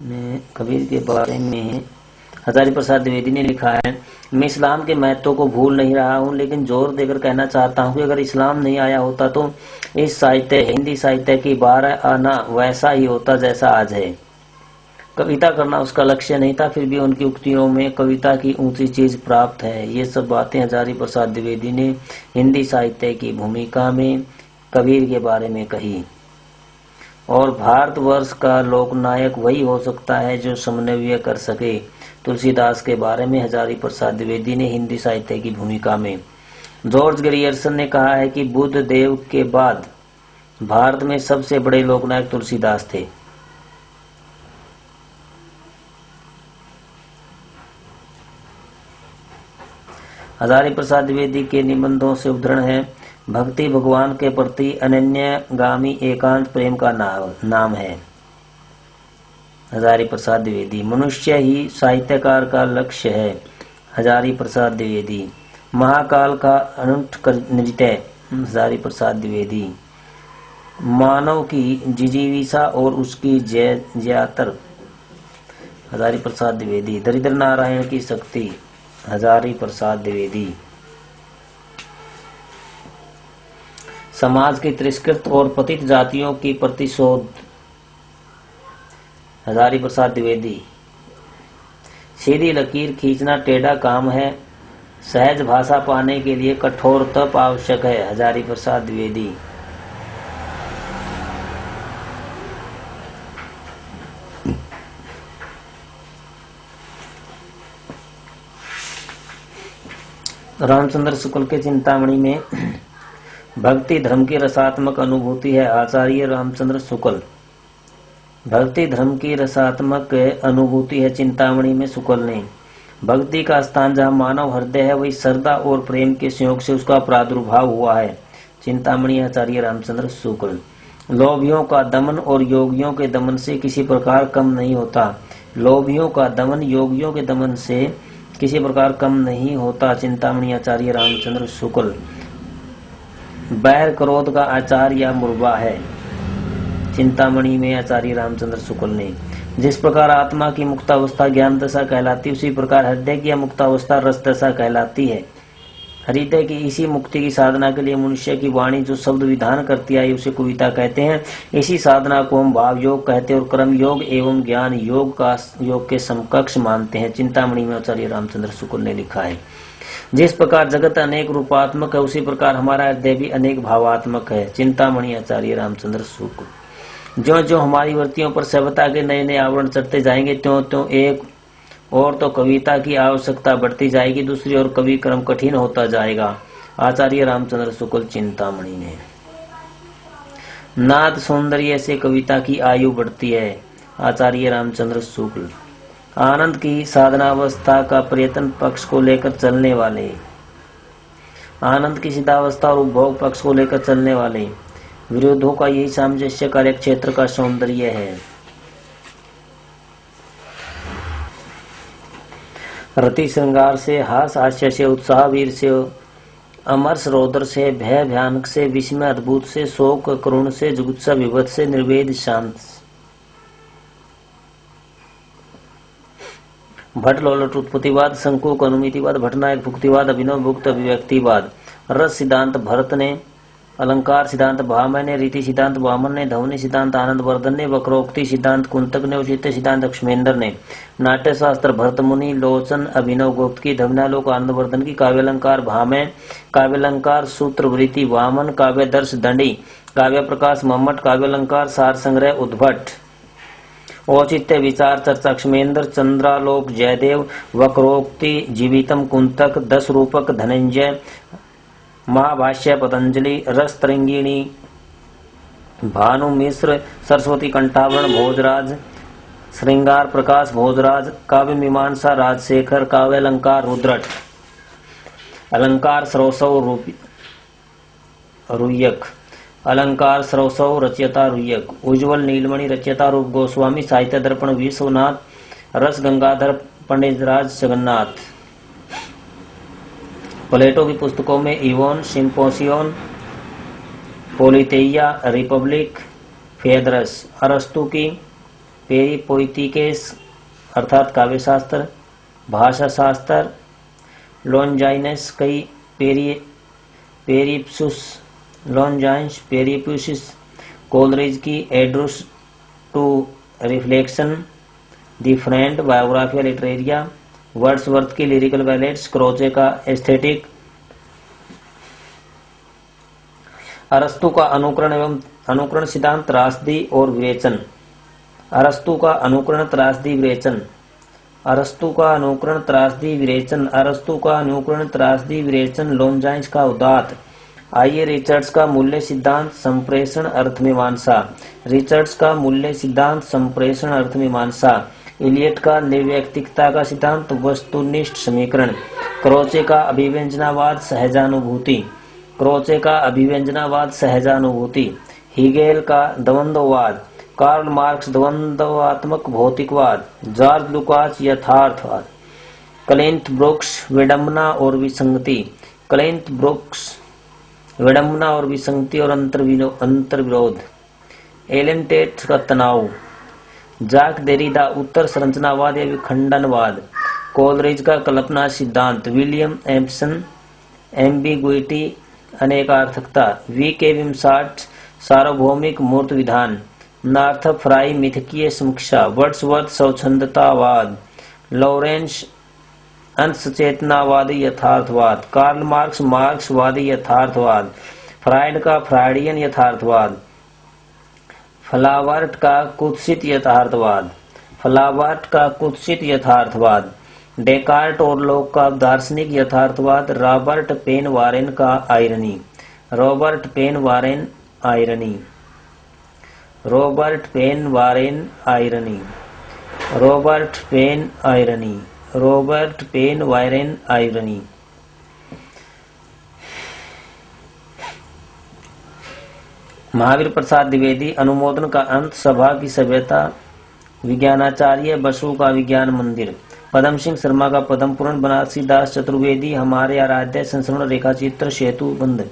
कबीर के बारे में हजारी प्रसाद द्विवेदी ने लिखा है, मैं इस्लाम के महत्व को भूल नहीं रहा हूँ, लेकिन जोर देकर कहना चाहता हूँ कि अगर इस्लाम नहीं आया होता तो इस साहित्य हिंदी साहित्य की बार आना वैसा ही होता जैसा आज है। कविता करना उसका लक्ष्य नहीं था, फिर भी उनकी उक्तियों में कविता की ऊंची चीज प्राप्त है। ये सब बातें हजारी प्रसाद द्विवेदी ने हिंदी साहित्य की भूमिका में कबीर के बारे में कही। और भारतवर्ष का लोकनायक वही हो सकता है जो समन्वय कर सके। तुलसीदास के बारे में हजारी प्रसाद द्विवेदी ने हिंदी साहित्य की भूमिका में जॉर्ज ग्रियर्सन ने कहा है कि बुद्ध देव के बाद भारत में सबसे बड़े लोकनायक तुलसीदास थे। हजारी प्रसाद द्विवेदी के निबंधों से उदाहरण है, भक्ति भगवान के प्रति अनन्यगामी एकांत प्रेम का नाम है। हजारी प्रसाद द्विवेदी। मनुष्य ही साहित्यकार का लक्ष्य है। हजारी प्रसाद द्विवेदी। महाकाल का अनूठ नृत्य। हजारी प्रसाद द्विवेदी। मानव की जिजीविषा और उसकी ज्यातर। हजारी प्रसाद द्विवेदी। दरिद्र नारायण की शक्ति। हजारी प्रसाद द्विवेदी। समाज की तिरस्कृत और पतित जातियों की प्रतिशोध। हजारी प्रसाद द्विवेदी। सीधी लकीर खींचना टेढ़ा काम है, सहज भाषा पाने के लिए कठोर तप आवश्यक है। हजारी प्रसाद द्विवेदी। रामचंद्र शुक्ल के चिंतामणि में भक्ति धर्म की रसात्मक अनुभूति है। आचार्य रामचंद्र शुक्ल। भक्ति धर्म की रसात्मक अनुभूति है चिंतामणि में शुक्ल ने। भक्ति का स्थान जहाँ मानव हृदय है वही श्रद्धा और प्रेम के संयोग से उसका प्रादुर्भाव हुआ है। चिंतामणि आचार्य रामचंद्र शुक्ल। लोभियों का दमन और योगियों के दमन से किसी प्रकार कम नहीं होता। लोभियों का दमन योगियों के दमन से किसी प्रकार कम नहीं होता। चिंतामणि आचार्य रामचंद्र शुक्ल। बैर क्रोध का आचार या मुर्बा है। चिंतामणि में आचार्य रामचंद्र शुक्ल ने। जिस प्रकार आत्मा की मुक्तावस्था ज्ञान दशा कहलाती, उसी प्रकार हृदय की मुक्तावस्था रस दशा कहलाती है। हृदय की इसी मुक्ति की साधना के लिए मनुष्य की वाणी जो शब्द विधान करती आई उसे कविता कहते हैं। इसी साधना को हम भाव योग कहते हैं और कर्म योग एवं ज्ञान योग के समकक्ष मानते हैं। चिंतामणि में आचार्य रामचंद्र शुक्ल ने लिखा है, जिस प्रकार जगत अनेक रूपात्मक है उसी प्रकार हमारा हृदय भी अनेक भावात्मक है। चिंतामणि आचार्य रामचंद्र शुक्ल। जो जो हमारी वृत्तियों पर सभ्यता के नए नए आवरण चढ़ते जाएंगे त्यों त्यों एक और तो कविता की आवश्यकता बढ़ती जाएगी, दूसरी ओर कवि क्रम कठिन होता जाएगा। आचार्य रामचंद्र शुक्ल चिंतामणि ने। नाद सौंदर्य से कविता की आयु बढ़ती है। आचार्य रामचंद्र शुक्ल। आनंद की साधनावस्था का प्रयत्न पक्ष को लेकर चलने वाले। आनंद की सिद्धावस्था और उपभोग पक्ष को लेकर चलने वाले विरोधों का यही सामंजस्य कार्य क्षेत्र का सौंदर्य है। रति श्रृंगार से, हास हास्य से, उत्साह वीर से, अमर्ष रौद्र से, भय भयानक से, विस्मय अद्भुत से, शोक करुण से, जुगुप्सा विभत्स से, निर्वेद शांत। भट्ट लोलट उत्पत्तिवाद, शंकुक अनुमितिवाद, भट्टनायक भुक्तिवाद, अभिनव भुक्त अभिव्यक्तिवाद। रस सिद्धांत भरत ने, अलंकार सिद्धांत भामह ने, रीति सिद्धांत वामन ने, ध्वनि सिद्धांत आनंद वर्धन ने, वक्रोक्ति सिद्धांत कुंतक ने, औचित्य सिद्धांत लक्ष्मेंद्र ने। नाट्य शास्त्र भरत मुनि, लोचन अभिनव गुप्त की, धवनालोक आनंद वर्धन की, काव्यालंकार भामह, काव्यालंकार सूत्र वृत्ति वामन, काव्य दर्श दंडी, काव्य प्रकाश मम्मट, काव्यालंकार सार संग्रह उद्भट, औचित्य विचार चर्चा लक्ष्मेंद्र, चंद्रालोक जयदेव, वक्रोक्ति जीवितम कुंतक, दस रूपक धनंजय, महाभाष्य पतंजलि, रस तरंगिणी भानु मिश्र, सरस्वती कंठावरण भोजराज, श्रृंगार प्रकाश भोजराज, काव्य मीमांसा राजशेखर, काव्य अलंकार रुद्रट, अलंकार सरसव रुयक, अलंकार सरसव रचयता रुयक, उज्ज्वल नीलमणि रचयता रूप गोस्वामी, साहित्य दर्पण विश्वनाथ, रस गंगाधर पंडित राज जगन्नाथ। प्लेटो की पुस्तकों में इवोन, सिम्पोसियोन, पोलितेइया, रिपब्लिक, फेदरस। अरस्तु की पेरिपोइटिकेस अर्थात काव्य शास्त्र, भाषा शास्त्र, लॉन्जाइनस कई पेरिप्सुस लॉन्जाइन्स पेरिप्सुस, कोलरिज की aids to reflection, the friend Biographia Literaria, Wordsworth की लिरिकल बैलेट्स, क्रोचे का एस्थेटिक, अरस्तु का अनुकरण एवं अनुकरण सिद्धांत, त्रासदी और विवेचन। अरस्तु का अनुकरण, त्रासदी, विवेचन। अरस्तु का अनुकरण, त्रासदी, विवेचन। अरस्तु का अनुकरण, त्रासदी, विवेचन। लॉन्जाइन्स का उदात्त। आइए रिचर्ड्स का मूल्य सिद्धांत, संप्रेषण, अर्थमीमांसा। रिचर्ड्स का मूल्य सिद्धांत, संप्रेषण, अर्थमीमांसा। इलियट का निर्व्यक्तिकता का सिद्धांत, वस्तुनिष्ठ समीकरण। क्रोचे का अभिव्यंजनावाद, सहजानुभूति। क्रोचे का अभिव्यंजनावाद, सहजानुभूति। हीगेल का द्वंद्ववाद। कार्ल मार्क्स द्वंद्वात्मक भौतिकवाद। जॉर्ज लुकास यथार्थवाद। क्लिंट ब्रुक्स विडंबना और विसंगति। क्लिंट ब्रुक्स विडंबना और विसंगति और अंतर्विरोध। एलन टेट का तनाव। जाक देरिडा उत्तर संरचनावाद या विखंडनवाद। कोलरिज का कल्पना सिद्धांत। विलियम एम्पसन एम्बिगुइटी अनेकार्थकता। वी के विमसाट सार्वभौमिक मूर्त विधान। नार्थप फ्राई मिथकीय समीक्षा। वर्ड्सवर्थ स्वच्छंदतावाद। लॉरेंस अंतचेतनावादी यथार्थवाद। कार्ल मार्क्स मार्क्सवादी यथार्थवाद। फ्राइड का फ्राइडियन यथार्थवाद। फ्लावर्ट का कुत्सित यथार्थवाद। फ्लावर्ट का कुत्सित यथार्थवाद। डेकार्ट और लोक का दार्शनिक यथार्थवाद। रॉबर्ट पेन वारेन का irony. Robert Penn Warren irony. Robert Penn Warren irony. Robert Penn irony. Robert Penn Warren irony. Mahavir Prasad Dwivedi अनुमोदन का अंत, सभा की सभ्यता, विज्ञानाचार्य बसु का विज्ञान मंदिर। पदम सिंह शर्मा का पदम पुराण। बनारसी दास चतुर्वेदी हमारे आराध्य संस्मरण रेखाचित्र सेतु बंद।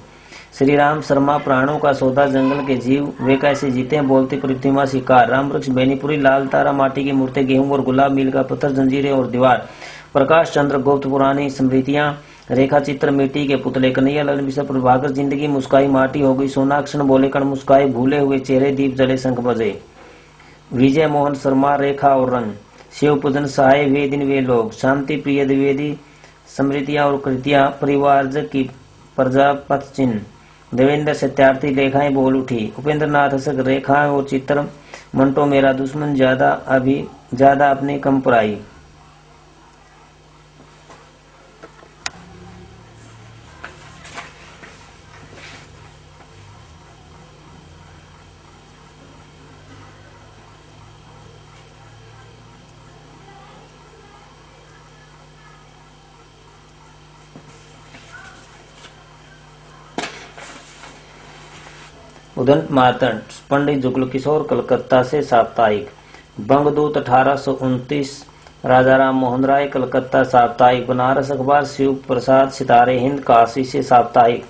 श्री राम शर्मा प्राणों का सौदा, जंगल के जीव वे कैसे जीते हैं, बोलती प्रतिमा शिकार। राम वृक्ष बेनीपुरी, लाल तारा, माटी की मूर्ति, गेहूं और गुलाब, मील का पत्थर, जंजीरें और दीवार। प्रकाश चंद्र गुप्त, पुरानी स्मृतियां, रेखा चित्र, मिट्टी के पुतले। कन्हैया लाल मिश्र, प्रभाकर, जिंदगी मुस्काई, माटी हो गई सोना, क्षण बोले कण मुस्काए, भूले हुए चेहरे, दीप जले, शंख बजे। विजय मोहन शर्मा, रेखा और रंग। शिव पूजन सहाय, वे दिन वे लोग। शांति प्रिय द्विवेदी, स्मृतियां और कृतियां, परिवार की प्रजापत चिन्ह। देवेंद्र सत्यार्थी, लेखाएं बोल उठी। उपेंद्र नाथ हसक, रेखाएं और चित्र। मंटो मेरा दुश्मन, ज्यादा अपनी कम पराई। उदंत मार्तंड, पंडित जुगल किशोर, कलकत्ता से साप्ताहिक। बंगदूत 1829, राजा राम मोहन राय, कलकत्ता साप्ताहिक। बनारस अखबार, शिव प्रसाद, सितारे हिंद, काशी से साप्ताहिक।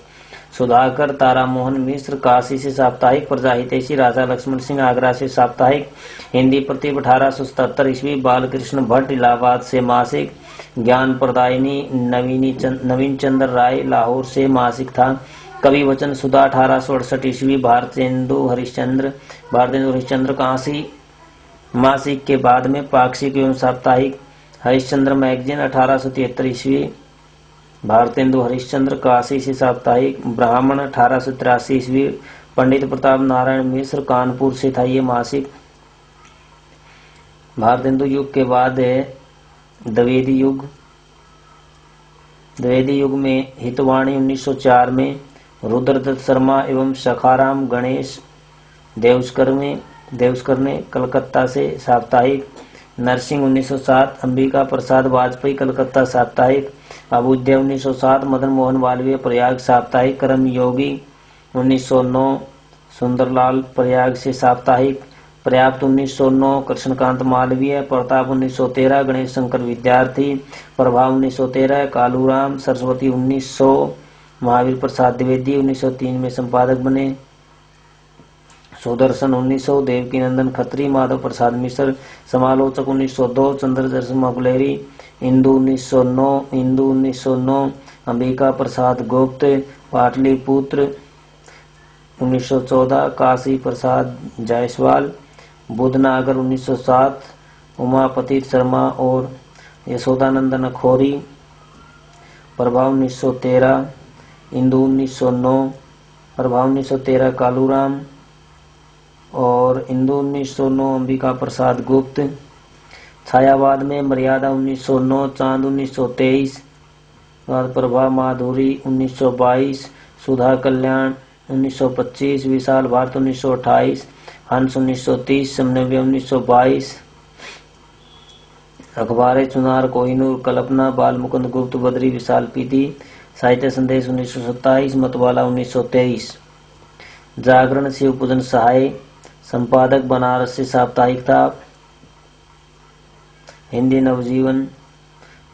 सुधाकर तारा मोहन मिश्र, काशी से साप्ताहिक। प्रजाहितैषी, राजा लक्ष्मण सिंह, आगरा से साप्ताहिक। हिंदी प्रतिभ 1877 ईस्वी, बालकृष्ण भट्ट, इलाहाबाद से मासिक। ज्ञान प्रदायिनी, नवीन चंद्र राय, लाहौर से मासिक था। कवि वचन सुधा 1868 ईस्वी, भारतेंदु हरिश्चंद्र काशी मासिक के बाद में पाक्षिक एवं साप्ताहिक। हरिश्चंद्र मैगजीन 1873 ईस्वी, भारतेंदु हरिश्चंद्र काशी से साप्ताहिक। ब्राह्मण 1883 ईस्वी, पंडित प्रताप नारायण मिश्र, कानपुर से था ये मासिक। भारतेंदु युग के बाद है द्विवेदी युग। द्विवेदी युग में हितवाणी 1904 में, रुद्रदत्त शर्मा एवं सखाराम गणेश देवस्कर ने कलकत्ता से साप्ताहिक। नरसिंह 1907, अंबिका प्रसाद वाजपेयी, कलकत्ता साप्ताहिक। अबुद्य 1907, मदन मोहन मालवीय, प्रयाग साप्ताहिक। करम योगी 1909, सुंदरलाल प्रयाग से साप्ताहिक। पर्याप्त 1909, कृष्णकांत मालवीय। प्रताप 1913, गणेश शंकर विद्यार्थी। प्रभा 1913, कालूराम। सरस्वती 1900, महावीर प्रसाद द्विवेदी 1903 में संपादक बने। सुदर्शन 1900, देवकीनंदन खत्री, माधव प्रसाद मिश्र समालोचक 1902, चंद्रदर्शन गुलेरी, इंदु 1909, अंबिका प्रसाद गुप्त पाटलिपुत्र 1914, काशी प्रसाद जायसवाल बुधनागर 1907, उमापति शर्मा और यशोदानंदन अखौरी प्रभाव 1913, इंदु 1909 प्रभाव 1913, कालूराम और इंदु 1909, अंबिका प्रसाद गुप्त। छायावाद में मर्यादा 1909, चांद 1923, प्रभा माधुरी 1922, सुधा कल्याण 1925, विशाल भारत 1928, हंस 1930, समन्वय 1922, अखबार चुनार कोहिनूर कल्पना बाल मुकुंद गुप्त बद्री विशाल पीदी, साहित्य संदेश 1927, मतवाला 1923, जागरण शिव पूजन सहाय संपादक बनारस से साप्ताहिक था, हिंदी नवजीवन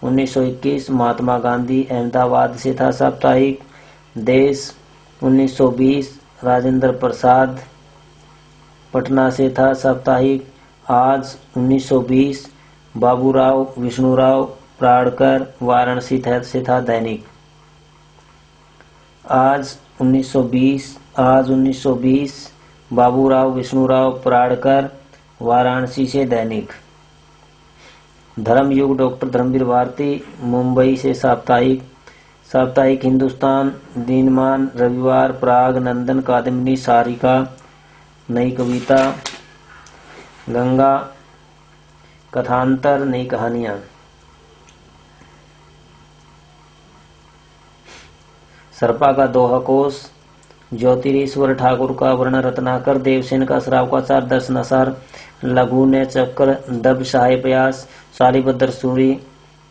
1921, महात्मा गांधी अहमदाबाद से था साप्ताहिक, देश 1920, राजेंद्र प्रसाद पटना से था साप्ताहिक, आज 1920, बाबूराव विष्णुराव प्राणकर वाराणसी से था दैनिक, आज 1920, बाबूराव विष्णुराव प्राणकर वाराणसी से दैनिक, धर्मयुग डॉक्टर धर्मवीर भारती मुंबई से साप्ताहिक, साप्ताहिक हिंदुस्तान, दिनमान रविवार, प्राग नंदन कादम्बिनी सारिका, नई कविता, गंगा कथांतर, नई कहानियां, सर्पा का दोहा कोश, ज्योतिरीश्वर ठाकुर का वर्ण रत्नाकर, देवसेन का श्रावकाचार, दर्शनासार, लघु ने चक्र, दब सहाय प्रयास, शालिभद्र सूरी,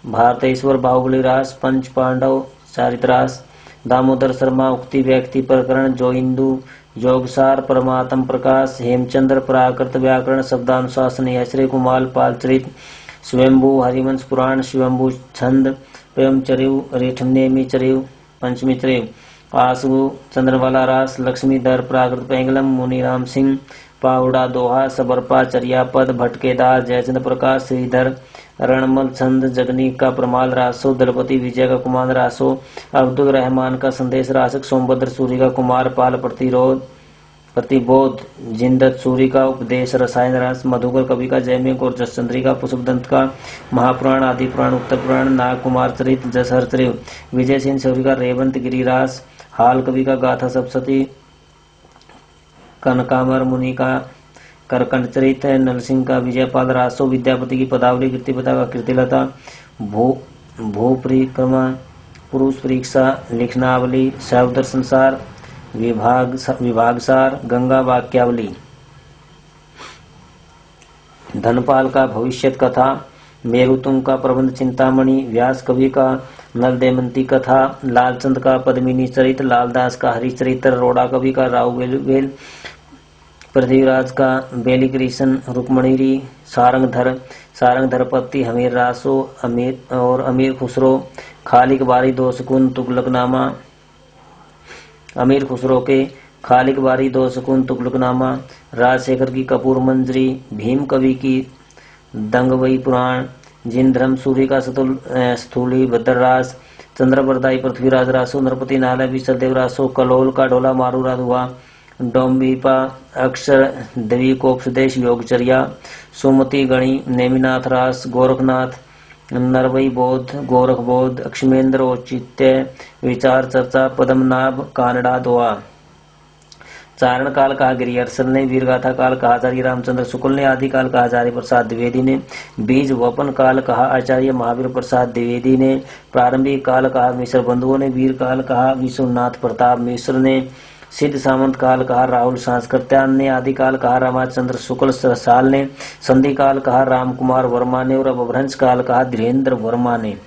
भारतेश्वर बाहुबली रास, पंच पांडव चारित्रास, दामोदर शर्मा उक्ति व्यक्ति प्रकरण, जो हिंदू योगसार, परमात्म प्रकाश, हेमचंद्र प्राकृत व्याकरण, शब्दानुशासन, यश्री कुमार पालचरित, स्वयंभू हरिवंश पुराण, स्वयंभू छंद, प्रेमचरिव, रेठनेमी चरिव, पंचमी चरिव, आसु चंद्रवाला रास, लक्ष्मीधर प्राकृत पेंगलम, मुनीराम सिंह पावड़ा दोहा, सबरपा चरियापद, भटकेदार, जयचंद्र प्रकाश, श्रीधर रणमल छंद, जगनीक का प्रमाल रासो, दलपति विजय का कुमार रासो, अब्दुल रहमान का संदेश रासक, सोमभद्र सूरी का कुमार पाल प्रतिबोध, जिंदत सूरी का उपदेश रसायन रास, मधुकर कवि का जयमेघ और जसचंद्री का पुष्पदंत का महापुराण, आदि पुराण, उत्तर पुराण, नाग कुमार चरित, जसहर चरित, विजय सिंह सूरी का रेवंत गिरिरास, हाल कवि का गाथा सप्तशती, कनकामर मुनि का करकंड चरित, नरसिंह का विजयपाल रासो, विद्यापति की पदावली, कीर्तिपिता का कीर्तिलता, भू परिक्रमा, पुरुष परीक्षा, लिखनावली, शैव संसार, विभागसार, गंगा वाक्यावली, धनपाल का भविष्यत कथा, मेरुतुंग का प्रबंध चिंतामणि, व्यास कवि का नल देमंती कथा, लालचंद का पद्मिनी चरित, लालदास का हरिचरित्र, रोड़ा कवि का राव वेल, पृथ्वीराज का बेली कृष्ण रुक्मणीरी, सारंगधरपति हमीर रासो, अमीर खुसरो, खालिक बारी दो सुकून तुगलकनामा, अमीर खुसरो के खालिक बारी दो सुकून तुगलकनामा, राजशेखर की कपूर मंजरी, भीम कवि की दंगवई पुराण, जिनधर्म सूर्य का स्थूली भद्ररास, चंद्रवरदाई पृथ्वीराज रासो, नरपति नालय विशलदेव रासो, कलोल का ढोला मारू राधुआ, डोम्बीपा अक्षर द्विकोपदेश योगचर्या, सुमति गणी, नेमिनाथ रास, गोरखनाथ, नरवई बोध, गोरख बोध, अक्षमेंद्र औचित्य, विचार चर्चा, पद्मनाभ, कानडा दोआ, चारण काल कहा गिरि अरसल ने, वीरगाथा काल कहा आचार्य रामचंद्र शुक्ल ने, आदि काल कहा आचार्य प्रसाद द्विवेदी ने, बीज वपन काल कहा आचार्य महावीर प्रसाद द्विवेदी ने, प्रारंभिक काल कहा मिश्र बंधुओं ने, वीर काल कहा विश्वनाथ प्रताप मिश्र ने, सिद्ध सामंत काल कहा राहुल सांस्कृत्यान ने, आदि काल कहा रामाचंद्र शुक्ल साल ने, संधि काल कहा राम कुमार वर्मा ने और अपभ्रंश काल कहा धीरेन्द्र वर्मा ने,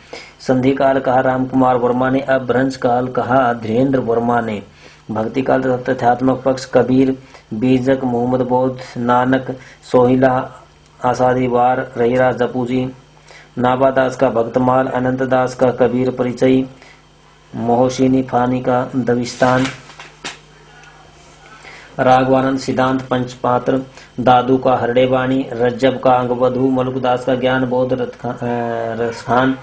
संधि काल कहा राम कुमार वर्मा ने, अपभ्रंश काल कहा धीरेन्द्र वर्मा ने, भक्ति काल तथ्यात्मक पक्ष कबीर, बीजक मोहम्मद बोध, नानक, सोहिला आसादी वार, रहीरा जपूजी, नाबादास का भक्तमाल, अनंत दास का कबीर परिचय, मोहसिनी फानी का दविस्तान, राघवानंद सिद्धांत पंचपात्र, दादू का हरड़े वाणी, रज्जब का अंगवधू, मलुकदास का ज्ञान बोध रसखान,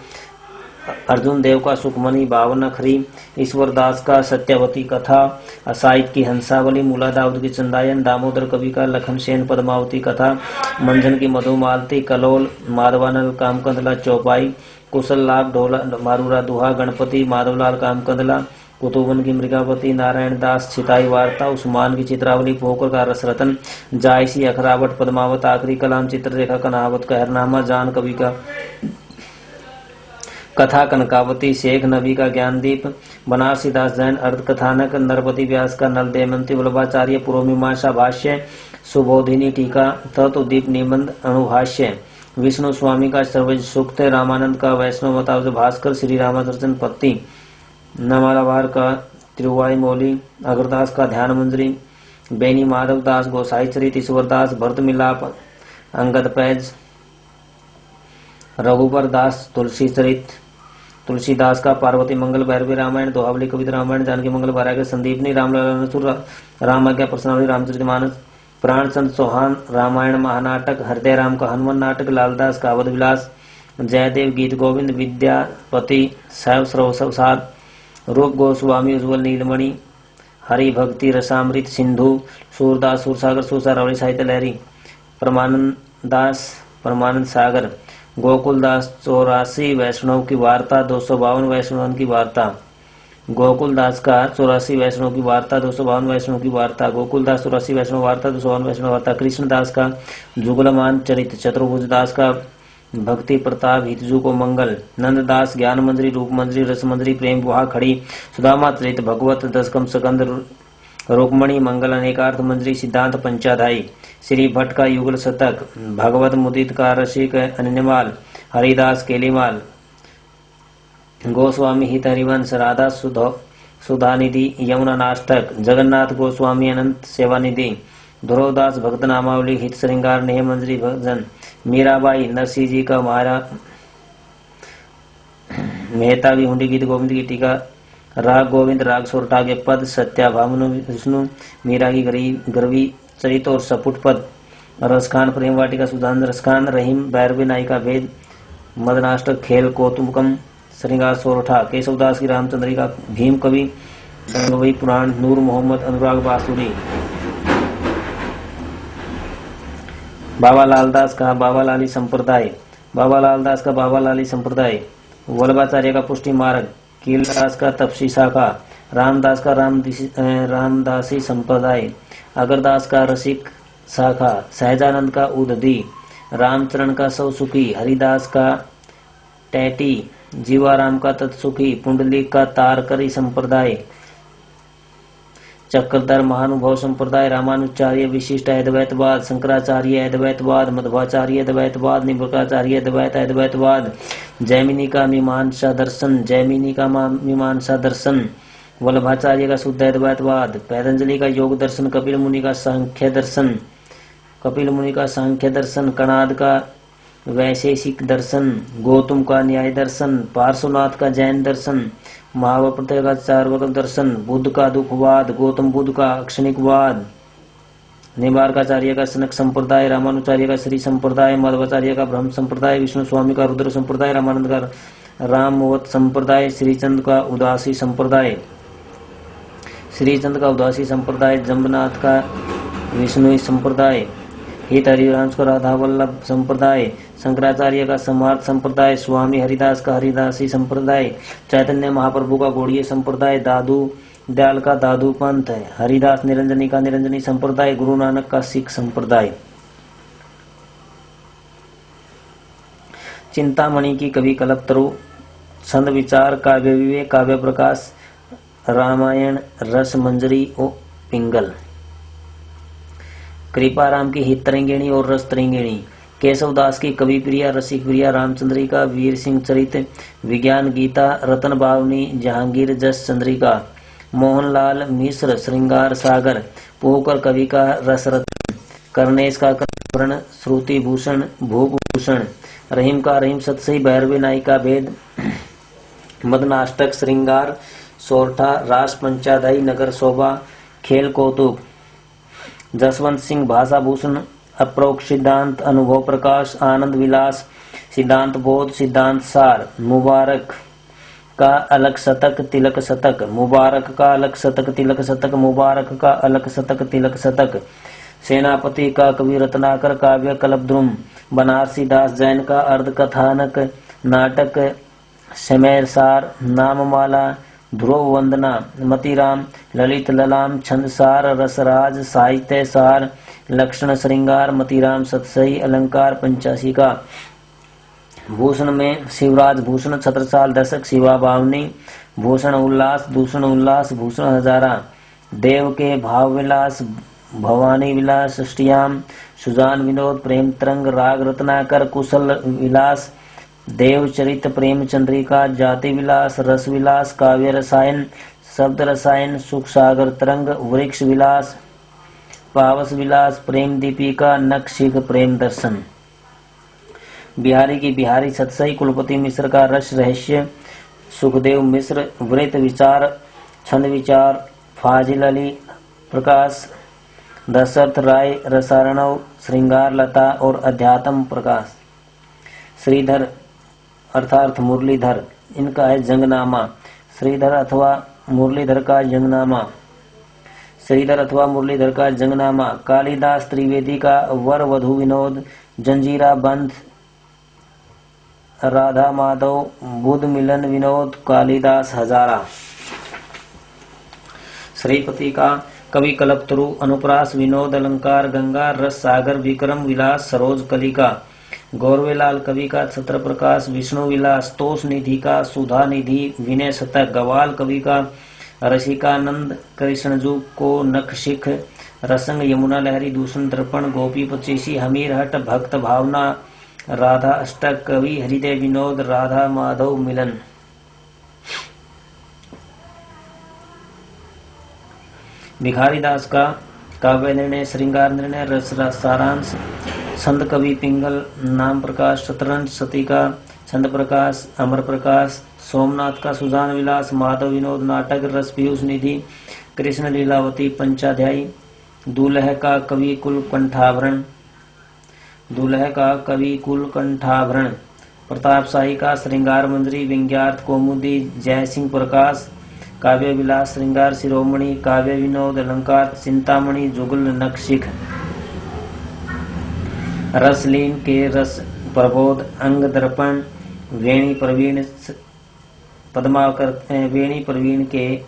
अर्जुन देव का सुखमणि बावनखरी, ईश्वर दास का सत्यवती कथा, असाइद की हंसावली, मूला दाऊद की चंदायन, दामोदर कवि का लखन सेन पद्मावती कथा, मंझन की मधुमालती, कलोल माधवानल कामकंदला चौपाई, कुशल लाभ ढोला मारूरा दुहा, गणपति माधवलाल कामकंदला, कुतुबन की मृगावती, नारायण दास छिताई वार्ता, उस्मान की चित्रावली, पोखर का रसरतन, जायसी अखरावट पद्मावत, आखिरी कलाम चित्ररेखा कनावत, कहरनामा जान कवि का कथा कनकावती, शेख नबी का ज्ञानदीप, बनारसी दास जैन अर्ध कथानक, नरपति व्यास का नल देमंती, वल्लभाचार्य पूर्वमीमांसा भाष्य, सुबोधिनी टीका, तत्वदीप निबंध अणुभाष्य, विष्णु स्वामी का सर्वज सूक्त, रामानंद का वैष्णव मतावज भास्कर, श्री रामदर्शन पत्ती, नमालावार का तिरुवाई मौली, अग्रदास का ध्यान मंजरी, बेनी माधव दास गोसाई चरित, ईश्वरदास भरत मिलाप अंगद पैज, रघुबर दास तुलसी चरित, तुलसीदास का पार्वती मंगल भैरवी रामायण, दोहावली कवित रामायण, जानकी मंगल वैराग्य संदीपनी, रामलाल नसुर रामाज्ञा प्रश्नावली, रामचरितमानस, प्राणचंद चौहान रामायण महानाटक, हृदय राम का हनुमान नाटक, लालदास का अवध विलास, जयदेव गीत गोविंद, विद्यापति शैव सर्वसार, रूप गोस्वामी उज्ज्वल नीलमणि, हरि भक्ति रसामृत सिंधु, सूरदास सूरसागर सुरसारावली साहित्य लहरी, परमानंद दास परमानंद सागर, गोकुलदास 84 वैष्णव की वार्ता, 252 वैष्णव की वार्ता, गोकुलदास का 84 वैष्णव की वार्ता, 252 वैष्णव की वार्ता, गोकुलदास 84 वैष्णव वार्ता, 252 वैष्णव वार्ता, कृष्णदास का जुगलमान चरित, चतुर्भुज दास का भक्ति प्रताप हितजू को मंगल, नंददास ज्ञान मंजरी, रूप मंजरी, रस मंजरी, प्रेम बुहा खड़ी, सुदामा चरित, भगवत दशकम सकंद, रुक्मणी मंगल अनेकार्थ मंजरी, सिद्धांत पंचाध्यायी, श्री भट्ट का युगल शतक, भगवत मुदित का रसिक अन्यमाल, हरिदास केलीमाल, गोस्वामी हित हरिवंश, राधा सुधानिधि, यमुना नाष्टक, जगन्नाथ गोस्वामी अनंत सेवानिधि, ध्रुवदास भक्त नामावली, हित श्रृंगार, नेह मंजरी भजन, मीराबाई नरसिंह जी का महारा, मेहतावी हुंडी गीत गोविंद की टीका, राग गोविंद राग सोरठा के पद, सत्याभामनु विष्णु, मीरा की गरवी चरित और सपुट पद, रसखान प्रेम वाटिका, सुधान रसखान, रहीम भैरवी नायिका भेद, मदनाष्टक, खेल कौतुकम, श्रृंगार सोरठा, केशवदास की रामचंद्रिका, भीम कवि, गंगवई पुराण, नूर मोहम्मद, अनुराग बासुरी, बाबा लालदास का बाबा लाली संप्रदाय, बाबा लालदास का बाबा लाली संप्रदाय, वल्लभाचार्य का पुष्टि मार्ग, कीलदास का तपसी शाखा, रामदास का रामदासी संप्रदाय, अगरदास का रसिक शाखा, सहजानंद का उदधी, रामचरण का सौसुखी, हरिदास का टैटी, जीवाराम का तत्सुखी, पुंडलिक का तारकरी संप्रदाय, चक्रधर महानुभव संप्रदाय, रामानुचार्य विशिष्ट अद्वैतवाद, शंकराचार्य अद्वैतवाद, मध्वाचार्य अद्वैतवाद, निम्बकाचार्य अद्वैत अद्वैतवाद, जैमिनी का मीमांसा दर्शन, जैमिनी का मीमांसा दर्शन, वल्लभाचार्य का शुद्ध अद्वैतवाद, पैतंजलि का योग दर्शन, कपिल मुनि का सांख्य दर्शन, कपिल मुनि का सांख्य दर्शन, कणाद का वैशेषिक दर्शन, गौतम का न्याय दर्शन, पार्श्वनाथ का जैन दर्शन, महावप्रत्य का चार्वक दर्शन, बुद्ध का दुखवाद, गौतम बुद्ध का अक्षणिकवाद, निम्बार्काचार्य का सनक संप्रदाय, रामानुचार्य का श्री संप्रदाय, मध्वाचार्य का ब्रह्म संप्रदाय, विष्णु स्वामी का रुद्र संप्रदाय, रामानंद का रामवत संप्रदाय, श्रीचंद का उदासी संप्रदाय, श्रीचंद का उदासी संप्रदाय, जम्बनाथ का विष्णु संप्रदाय, हित हरिवंश का राधा वल्लभ संप्रदाय, शंकराचार्य का समार्थ संप्रदाय, स्वामी हरिदास का हरिदासी संप्रदाय, चैतन्य महाप्रभु का गौड़ीय संप्रदाय, दादू दयाल का दादू पंथ है, हरिदास निरंजनी का निरंजनी संप्रदाय, गुरु नानक का सिख संप्रदाय। चिंतामणि की कवि कल्पतरु, छंद विचार, काव्य विवेक, काव्य प्रकाश, रामायण रस मंजरी ओ पिंगल, कृपाराम की हित तरंगिणी और रस तरंगिणी, केशवदास की कवि प्रिया, रसिक प्रिया, रामचंद्रिका, वीर सिंह चरित, विज्ञान गीता, रतन बावनी, जहांगीर जस चंद्रिका, मोहनलाल मिश्र श्रृंगार सागर, पोकर कवि का रसरत्न, कर्णेश का कर्ण, श्रुति भूषण भूभूषण, रहीम का रहीम सतसई, भैरवी नायिका भेद, मदनाष्टक, श्रृंगार सोरठा, रास पंचाध्यायी, नगर शोभा, खेल कौतुक, जसवंत सिंह भाषा भूषण, अप्रोक्त सिद्धांत, अनुभव प्रकाश, आनंद विलास, सिद्धांत बोध, सिद्धांत सार, मुबारक का अलग शतक, तिलक शतक, मुबारक का अलग शतक, तिलक शतक, मुबारक का अलग शतक, तिलक शतक, सेनापति का कवि रत्नाकर काव्य कल्पद्रुम, बनारसी दास जैन का अर्ध कथानक नाटक समय सार, नाममाला, ध्रुव वंदना, मतिराम, ललित ललाम, छंदसार, रसराज, साहित्य सार, लक्षण श्रृंगार, मतिराम सतसई, अलंकार पंचाशी का, भूषण में शिवराज भूषण, छत्रसाल दशक, शिवा बावनी, भूषण उल्लास, दूषण उल्लास, भूषण हजारा, देव के भाव विलास, भवानी विलास, षष्टियाम, सुजान विनोद, प्रेम तरंग, राग रत्नाकर, कुशल विलास, देवचरित, प्रेम चंद्रिका, जाति विलास, रस विलास, काव्य रसायन, शब्द रसायन, सुख सागर तरंग, वृक्ष विलास, पावस विलास, प्रेम दीपिका, नखशिख, प्रेम दर्शन। बिहारी की बिहारी सतसई, कुलपति मिश्र का रस रहस्य, सुखदेव मिश्र, वृत विचार, छंद विचार, फाजिल अली प्रकाश, दशरथ राय, रसारणव, श्रृंगार लता और अध्यात्म प्रकाश। श्रीधर अर्थात मुरलीधर, इनका है जंगनामा, श्रीधर अथवा मुरलीधर का जंगनामा, श्रीधर अथवा मुरलीधर का जंगनामा, कालिदास त्रिवेदी का वर वधु विनोद, जंजीरा बंध, राधा माधव, बुध मिलन विनोद, कालिदास हजारा। श्रीपति का कवि कल्पतरु, अनुप्रास विनोद, अलंकार गंगा, रस सागर, विक्रम विलास, सरोज कलिका, गौरवेलाल कवि का छत्र प्रकाश, विष्णु विलास, तोष निधि का सुधा निधि, विनय शतक, गवाल कवि का रसिकानंद, कृष्णजू को नखशिख, रसंग, यमुना लहरी, दूषण दर्पण, गोपी पचीसी, हमीर हट, भक्त भावना, राधा अष्टक, कवि हृदय विनोद, राधा माधव मिलन। भिखारी दास का काव्य निर्णय, श्रृंगार निर्णय, रस सारांश, छंद कवि पिंगल, नाम प्रकाश, शतरंज सती का छंद प्रकाश, अमर प्रकाश, सोमनाथ का सुजान विलास, माधव विनोद नाटक, रस पीयूष निधि, कृष्ण लीलावती पंचाध्यायी, दूल्हे का कवि कुल कंठाभरण, दूल्हे का कवि कुल कंठाभरण, प्रताप शाही का श्रृंगार मंजरी, व्यंग्यार्थ कौमुदी, जय सिंह प्रकाश, काव्य विलास, श्रृंगार शिरोमणि, काव्य विनोद, अलंकार चिंतामणि, जुगल नखशिख, रसलीन के रस प्रबोध, अंग दर्पण, वेणी प्रवीण पद्माकर, वेणी प्रवीण के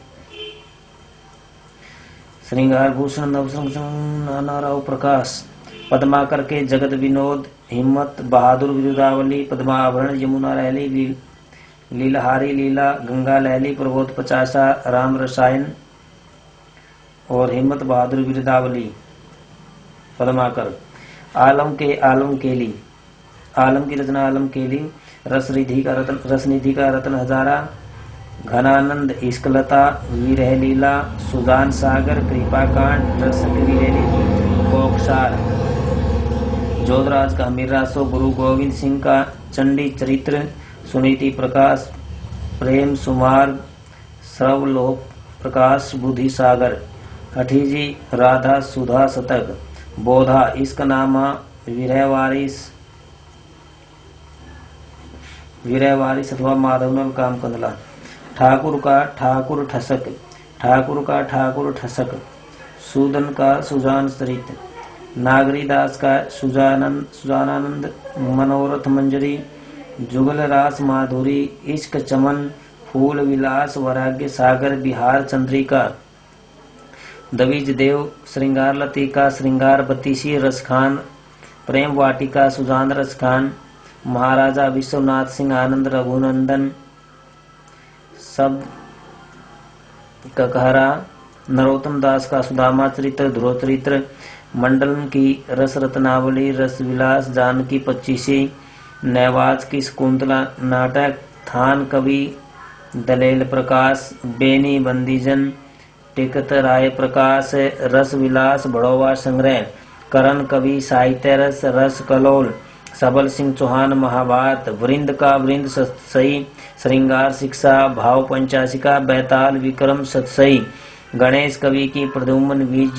श्रृंगार भूषण, नाना राव प्रकाश, पद्माकर के जगत विनोद, हिम्मत बहादुर विरुदावली, पद्माभरण, यमुना लहली, लीलहारी लीला, गंगा लहली, प्रबोध पचासा, राम रसायन और हिम्मत बहादुर विरुदावली, पद्माकर। आलम के आलम केली, आलम की रचना आलम केली, रसनिधि का रतन हजारा, घनानंद इश्कलता, विरह लीला, सुजान सागर, कृपाकांड, रसक विरेली, कोकसार, जोधराज का मीरासो, गुरु गोविंद सिंह का चंडी चरित्र, सुनीति प्रकाश, प्रेम सुमार्ग, सर्वलोक प्रकाश, बुद्धि सागर, हठीजी राधा सुधा शतक, बोधा इश्कनामा, विरहवारिस अथवा माधवनल काम कंदला। ठाकुर का ठाकुर ठसक, ठाकुर का ठाकुर ठसक, सूदन का सुजान चरित, नागरीदास का सुजानानंद, मनोरथ मंजरी, जुगल रास माधुरी, इश्क चमन, फूल विलास, वैराग्य सागर, बिहार चंद्रिका, दविज देव, श्रृंगार लतिका, श्रृंगार बत्तीसी, रसखान, प्रेम वाटिका, सुजान रसखान, महाराजा विश्वनाथ सिंह आनंद, रघुनंदन, शब्द ककहरा, नरोत्तम दास का सुदामा चरित्र, ध्रुव चरित्र, मंडलम की रस रत्नावली, रस विलास, जानकी पच्चीसी, नवाज की शकुंतला नाटक, थान कवि दलेल प्रकाश, बेनी बंदीजन, टिकत राय प्रकाश, रस विलास, बड़ोवा संग्रह, करण कवि साहित्य रस, रस कलोल, सबल सिंह चौहान महाभारत, वृंद का वृंद सतसई, श्रृंगार शिक्षा, भाव पंचाशिका, बैताल विक्रम सतसई, गणेश कवि की प्रद्युम्न बीज